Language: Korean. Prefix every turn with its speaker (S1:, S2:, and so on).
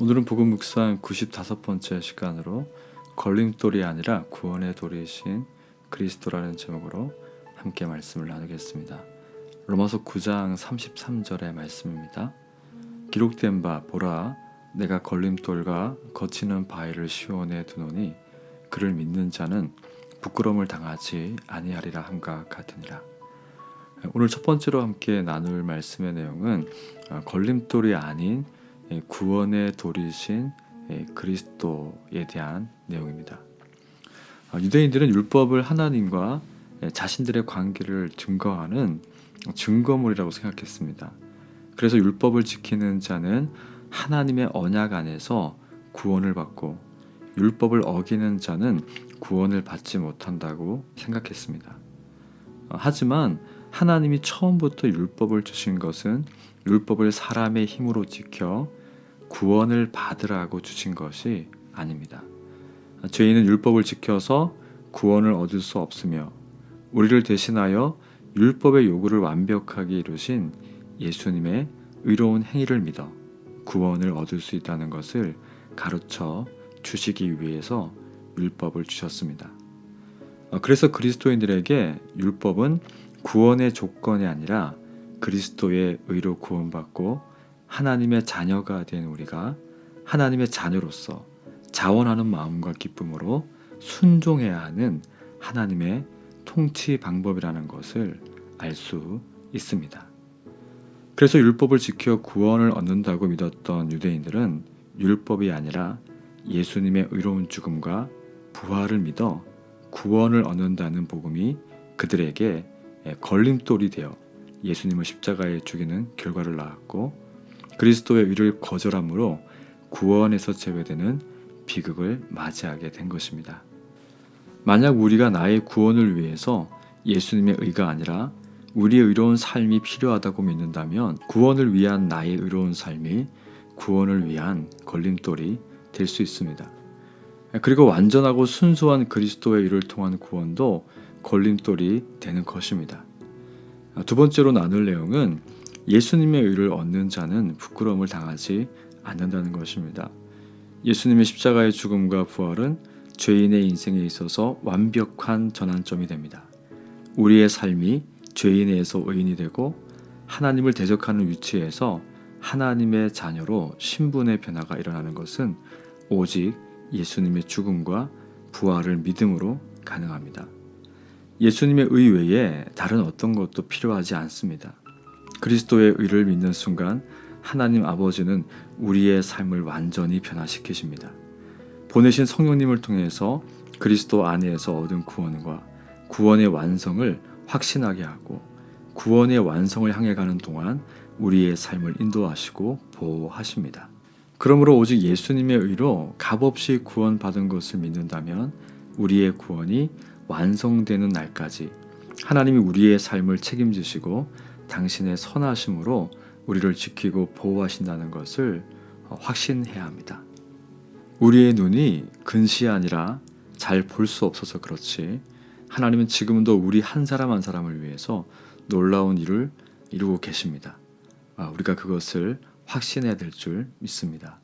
S1: 오늘은 복음 묵상 95번째 시간으로 걸림돌이 아니라 구원의 돌이신 그리스도라는 제목으로 함께 말씀을 나누겠습니다. 로마서 9장 33절의 말씀입니다. 기록된 바 보라 내가 걸림돌과 거치는 바위를 시온에 두노니 그를 믿는 자는 부끄러움을 당하지 아니하리라 함과 같으니라. 오늘 첫 번째로 함께 나눌 말씀의 내용은 걸림돌이 아닌 구원의 돌이신 그리스도에 대한 내용입니다. 유대인들은 율법을 하나님과 자신들의 관계를 증거하는 증거물이라고 생각했습니다. 그래서 율법을 지키는 자는 하나님의 언약 안에서 구원을 받고 율법을 어기는 자는 구원을 받지 못한다고 생각했습니다. 하지만 하나님이 처음부터 율법을 주신 것은 율법을 사람의 힘으로 지켜 구원을 받으라고 주신 것이 아닙니다. 죄인은 율법을 지켜서 구원을 얻을 수 없으며 우리를 대신하여 율법의 요구를 완벽하게 이루신 예수님의 의로운 행위를 믿어 구원을 얻을 수 있다는 것을 가르쳐 주시기 위해서 율법을 주셨습니다. 그래서 그리스도인들에게 율법은 구원의 조건이 아니라 그리스도의 의로 구원받고 하나님의 자녀가 된 우리가 하나님의 자녀로서 자원하는 마음과 기쁨으로 순종해야 하는 하나님의 통치 방법이라는 것을 알 수 있습니다. 그래서 율법을 지켜 구원을 얻는다고 믿었던 유대인들은 율법이 아니라 예수님의 의로운 죽음과 부활을 믿어 구원을 얻는다는 복음이 그들에게 걸림돌이 되어 예수님을 십자가에 죽이는 결과를 낳았고 그리스도의 의를 거절함으로 구원에서 제외되는 비극을 맞이하게 된 것입니다. 만약 우리가 나의 구원을 위해서 예수님의 의가 아니라 우리의 의로운 삶이 필요하다고 믿는다면 구원을 위한 나의 의로운 삶이 구원을 위한 걸림돌이 될 수 있습니다. 그리고 완전하고 순수한 그리스도의 의를 통한 구원도 걸림돌이 되는 것입니다. 두 번째로 나눌 내용은 예수님의 의를 얻는 자는 부끄러움을 당하지 않는다는 것입니다. 예수님의 십자가의 죽음과 부활은 죄인의 인생에 있어서 완벽한 전환점이 됩니다. 우리의 삶이 죄인에서 의인이 되고 하나님을 대적하는 위치에서 하나님의 자녀로 신분의 변화가 일어나는 것은 오직 예수님의 죽음과 부활을 믿음으로 가능합니다. 예수님의 의 외에 다른 어떤 것도 필요하지 않습니다. 그리스도의 의를 믿는 순간 하나님 아버지는 우리의 삶을 완전히 변화시키십니다. 보내신 성령님을 통해서 그리스도 안에서 얻은 구원과 구원의 완성을 확신하게 하고 구원의 완성을 향해 가는 동안 우리의 삶을 인도하시고 보호하십니다. 그러므로 오직 예수님의 의로 값없이 구원받은 것을 믿는다면 우리의 구원이 완성되는 날까지 하나님이 우리의 삶을 책임지시고 당신의 선하심으로 우리를 지키고 보호하신다는 것을 확신해야 합니다. 우리의 눈이 근시이 아니라 잘 볼 수 없어서 그렇지 하나님은 지금도 우리 한 사람 한 사람을 위해서 놀라운 일을 이루고 계십니다. 우리가 그것을 확신해야 될 줄 믿습니다.